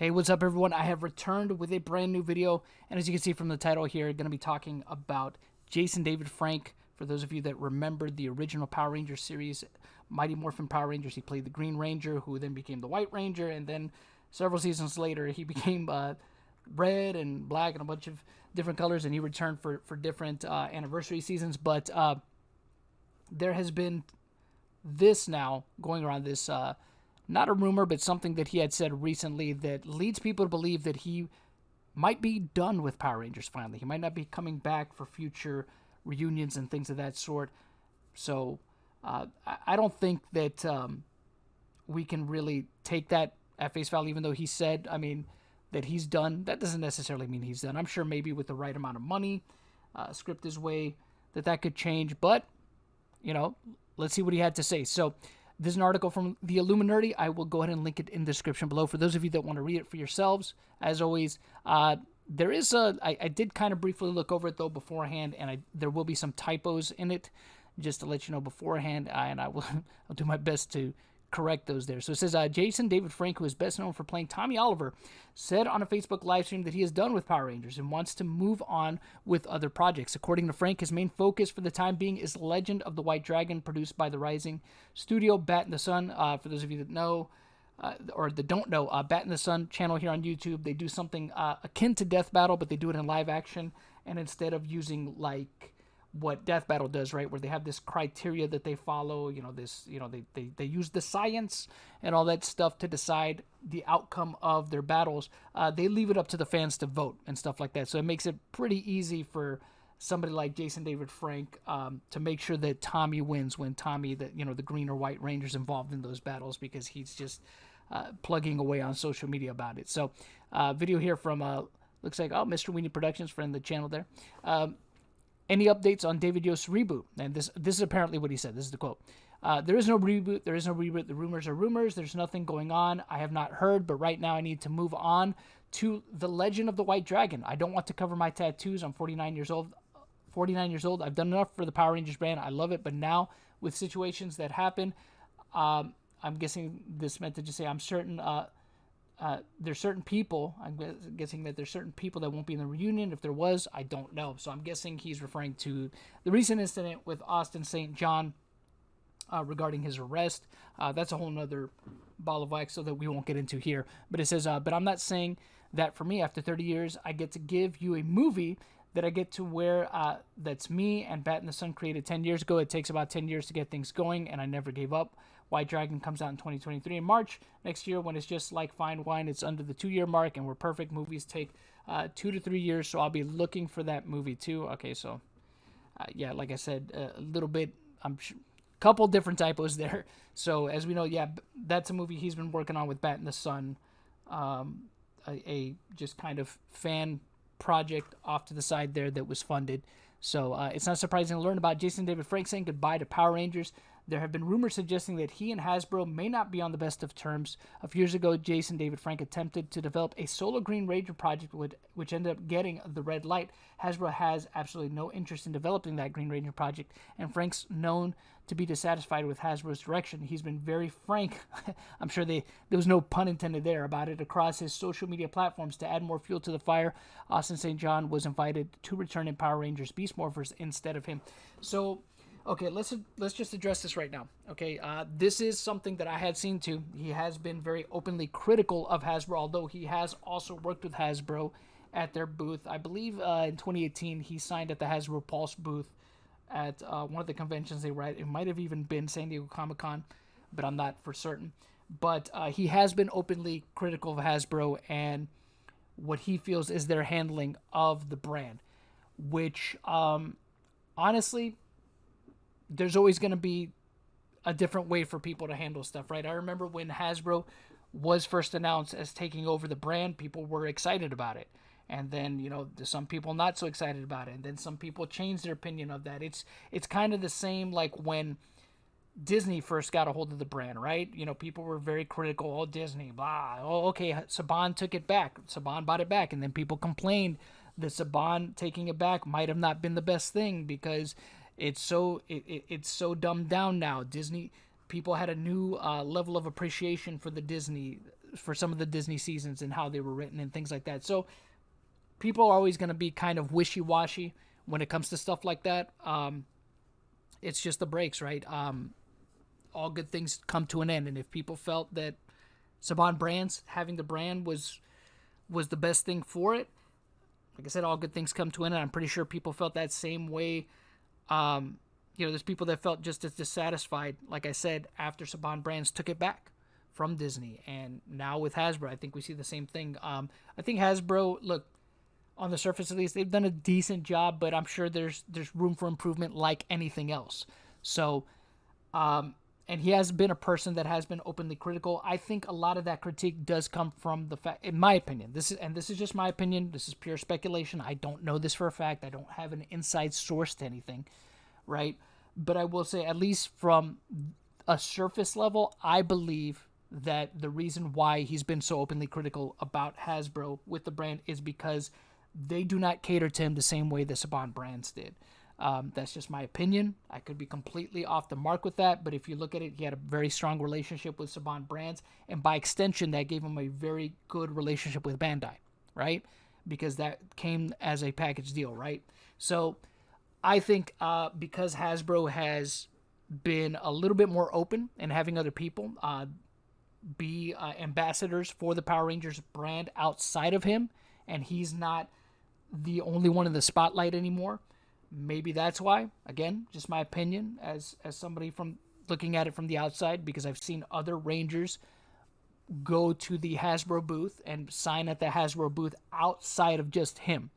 Hey, what's up, everyone? I have returned with a brand new video, and as you can see from the title here, I'm going to be talking about Jason David Frank. For those of you that remember the original Power Rangers series, Mighty Morphin Power Rangers, he played the Green Ranger, who then became the White Ranger, and then several seasons later, he became red and black and a bunch of different colors, and he returned for different anniversary seasons. But there has been this now going around, this not a rumor, but something that he had said recently that leads people to believe that he might be done with Power Rangers finally. He might not be coming back for future reunions and things of that sort. So I don't think that we can really take that at face value, even though he said, that he's done. That doesn't necessarily mean he's done. I'm sure maybe with the right amount of money, script his way, that could change. But, let's see what he had to say. So this is an article from the Illuminati. I will go ahead and link it in the description below for those of you that want to read it for yourselves. As always, there is I did kind of briefly look over it though beforehand, and there will be some typos in it, just to let you know beforehand, and I'll do my best to correct those there. So it says, Jason David Frank, who is best known for playing Tommy Oliver, said on a Facebook live stream that he is done with Power Rangers and wants to move on with other projects. According to Frank, his main focus for the time being is Legend of the White Dragon, produced by the Rising Studio, Bat in the Sun. For those of you that know, or that don't know, Bat in the Sun channel here on YouTube, they do something akin to Death Battle, but they do it in live action, and instead of using like what Death Battle does, right, where they have this criteria that they follow, they use the science and all that stuff to decide the outcome of their battles. They leave it up to the fans to vote and stuff like that. So it makes it pretty easy for somebody like Jason David Frank to make sure that Tommy wins when Tommy, the Green or White Ranger's involved in those battles, because he's just plugging away on social media about it. So video here from looks like Mr. Weenie Productions, friend of the channel there. Any updates on David Yost's reboot? And this is apparently what he said. This is the quote. There is no reboot. There is no reboot. The rumors are rumors. There's nothing going on. I have not heard, but right now I need to move on to the Legend of the White Dragon. I don't want to cover my tattoos. I'm 49 years old. 49 years old. I've done enough for the Power Rangers brand. I love it. But now with situations that happen, I'm guessing this meant to just say I'm certain there's certain people, I'm guessing that there's certain people that won't be in the reunion. If there was, I don't know. So I'm guessing he's referring to the recent incident with Austin St. John regarding his arrest. That's a whole nother ball of wax, so that we won't get into here. But it says, but I'm not saying that for me, after 30 years, I get to give you a movie that I get to wear that's me and Bat in the Sun created 10 years ago. It takes about 10 years to get things going, and I never gave up. White Dragon comes out in 2023 in March next year. When it's just like fine wine, it's under the 2-year mark, and we're perfect. Movies take 2 to 3 years, so I'll be looking for that movie too. Okay, so yeah, like I said, a little bit, couple different typos there. So as we know, yeah, that's a movie he's been working on with Bat in the Sun, a just kind of fan project off to the side there that was funded. So it's not surprising to learn about Jason David Frank saying goodbye to Power Rangers. There have been rumors suggesting that he and Hasbro may not be on the best of terms. A few years ago, Jason David Frank attempted to develop a solo Green Ranger project, which ended up getting the red light. Hasbro has absolutely no interest in developing that Green Ranger project, and Frank's known to be dissatisfied with Hasbro's direction. He's been very frank, I'm sure there was no pun intended there, about it across his social media platforms. To add more fuel to the fire, Austin St. John was invited to return in Power Rangers Beast Morphers instead of him. So okay, let's just address this right now. Okay, this is something that I had seen too. He has been very openly critical of Hasbro, although he has also worked with Hasbro at their booth. I believe in 2018 he signed at the Hasbro Pulse booth at one of the conventions they were at. It might have even been San Diego Comic-Con, but I'm not for certain. But he has been openly critical of Hasbro and what he feels is their handling of the brand, which honestly, there's always going to be a different way for people to handle stuff, right? I remember when Hasbro was first announced as taking over the brand, people were excited about it. And then, some people not so excited about it. And then some people changed their opinion of that. It's kind of the same like when Disney first got a hold of the brand, right? People were very critical. Oh, Disney, blah. Oh, okay, Saban took it back. Saban bought it back. And then people complained that Saban taking it back might have not been the best thing because it's so dumbed down now. Disney people had a new level of appreciation for the Disney for some of the Disney seasons and how they were written and things like that. So people are always going to be kind of wishy-washy when it comes to stuff like that. It's just the breaks, right? All good things come to an end, and if people felt that Saban Brands having the brand was the best thing for it, like I said, all good things come to an end. I'm pretty sure people felt that same way. There's people that felt just as dissatisfied, like I said, after Saban Brands took it back from Disney, and now with Hasbro, I think we see the same thing. I think Hasbro, look, on the surface at least, they've done a decent job, but I'm sure there's room for improvement like anything else. So, and he has been a person that has been openly critical. I think a lot of that critique does come from the fact, in my opinion, this is just my opinion, this is pure speculation, I don't know this for a fact, I don't have an inside source to anything, right? But I will say, at least from a surface level, I believe that the reason why he's been so openly critical about Hasbro with the brand is because they do not cater to him the same way the Saban Brands did. That's just my opinion. I could be completely off the mark with that, but if you look at it, he had a very strong relationship with Saban Brands, and by extension, that gave him a very good relationship with Bandai, right? Because that came as a package deal, right? So I think because Hasbro has been a little bit more open and having other people be ambassadors for the Power Rangers brand outside of him, and he's not the only one in the spotlight anymore. Maybe that's why. Again, just my opinion as somebody from looking at it from the outside, because I've seen other Rangers go to the Hasbro booth and sign at the Hasbro booth outside of just him,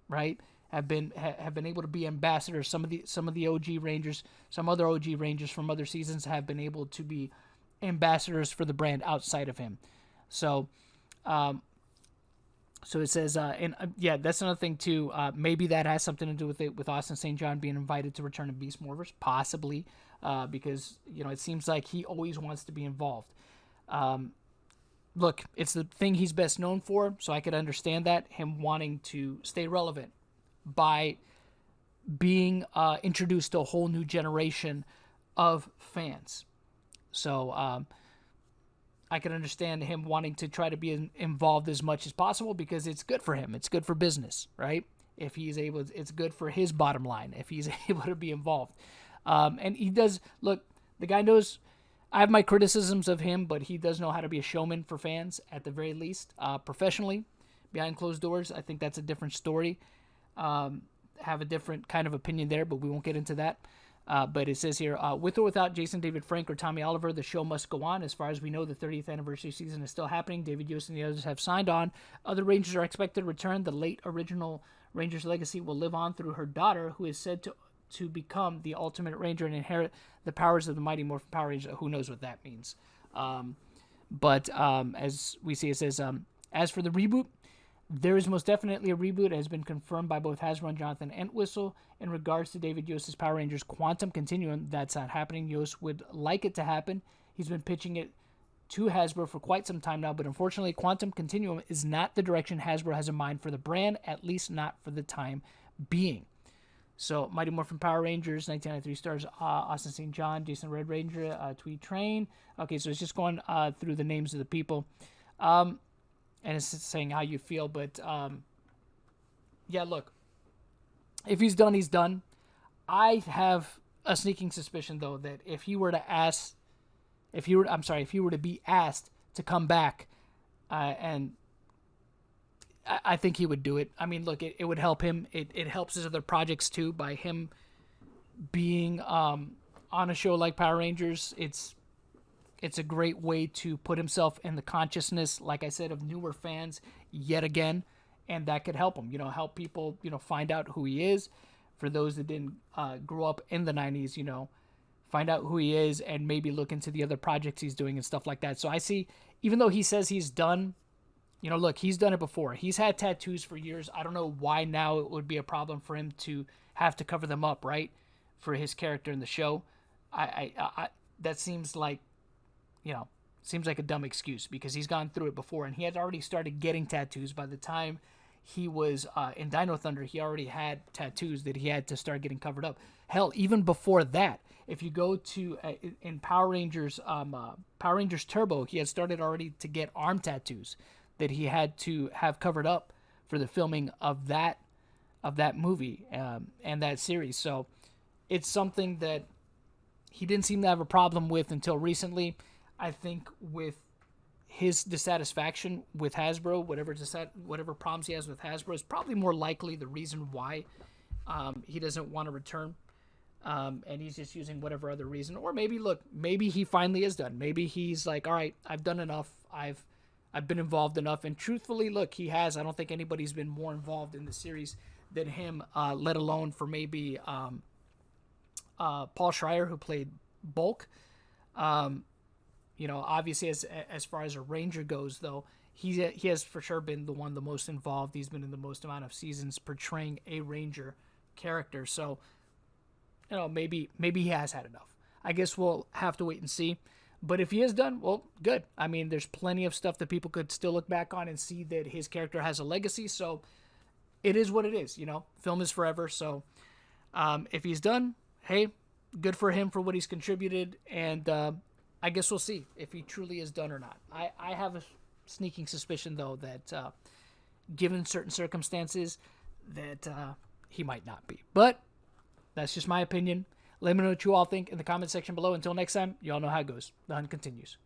right? Have been able to be ambassadors. Some of the OG Rangers, some other OG Rangers from other seasons have been able to be ambassadors for the brand outside of him. So, so it says, that's another thing too. Maybe that has something to do with it, with Austin St. John being invited to return to Beast Morphers, possibly, because it seems like he always wants to be involved. Look, it's the thing he's best known for, so I could understand that, him wanting to stay relevant by being introduced to a whole new generation of fans. So I can understand him wanting to try to be involved as much as possible, because it's good for him. It's good for business, right? If he's able, it's good for his bottom line if he's able to be involved. And he does, look, the guy knows, I have my criticisms of him, but he does know how to be a showman for fans at the very least. Professionally, behind closed doors, I think that's a different story. Have a different kind of opinion there, but we won't get into that. But it says here, with or without Jason David Frank or Tommy Oliver, the show must go on. As far as we know, the 30th anniversary season is still happening. David Yost and the others have signed on. Other Rangers are expected to return. The late original Rangers legacy will live on through her daughter, who is said to become the ultimate Ranger and inherit the powers of the Mighty Morphin Power Rangers. Who knows what that means? But as we see, it says, as for the reboot, there is most definitely a reboot. It has been confirmed by both Hasbro and Jonathan Entwistle. In regards to David Yost's Power Rangers Quantum Continuum, that's not happening. Yost would like it to happen. He's been pitching it to Hasbro for quite some time now, but unfortunately, Quantum Continuum is not the direction Hasbro has in mind for the brand, at least not for the time being. So, Mighty Morphin Power Rangers, 1993 stars Austin St. John, Jason Red Ranger, Tweed Train. Okay, so it's just going through the names of the people. And it's saying how you feel, but yeah, look, if he's done, he's done. I have a sneaking suspicion, though, that if he were to be asked to come back, and I think he would do it. I mean, look, it would help him. It helps his other projects too by him being on a show like Power Rangers. It's a great way to put himself in the consciousness, like I said, of newer fans yet again, and that could help him, help people, find out who he is. For those that didn't grow up in the 90s, find out who he is and maybe look into the other projects he's doing and stuff like that. So I see, even though he says he's done, look, he's done it before. He's had tattoos for years. I don't know why now it would be a problem for him to have to cover them up, right, for his character in the show. I that seems like, seems like a dumb excuse, because he's gone through it before, and he had already started getting tattoos by the time he was in Dino Thunder. He already had tattoos that he had to start getting covered up. Hell, even before that, If you go to in Power Rangers, Power Rangers Turbo, he had started already to get arm tattoos that he had to have covered up for the filming of that movie and that series. So it's something that he didn't seem to have a problem with until recently. I think with his dissatisfaction with Hasbro, whatever problems he has with Hasbro, is probably more likely the reason why he doesn't want to return. And he's just using whatever other reason. Or maybe he finally is done. Maybe he's like, all right, I've done enough. I've been involved enough. And truthfully, look, he has. I don't think anybody's been more involved in the series than him, let alone for maybe Paul Schreier, who played Bulk. Obviously, as far as a Ranger goes, though, he has for sure been the most involved. He's been in the most amount of seasons portraying a Ranger character. So, maybe he has had enough. I guess we'll have to wait and see. But if he is done, well, good. I mean, there's plenty of stuff that people could still look back on and see that his character has a legacy. So it is what it is. Film is forever. So if he's done, hey, good for him for what he's contributed. And I guess we'll see if he truly is done or not. I have a sneaking suspicion, though, that given certain circumstances, that he might not be. But that's just my opinion. Let me know what you all think in the comment section below. Until next time, you all know how it goes. The hunt continues.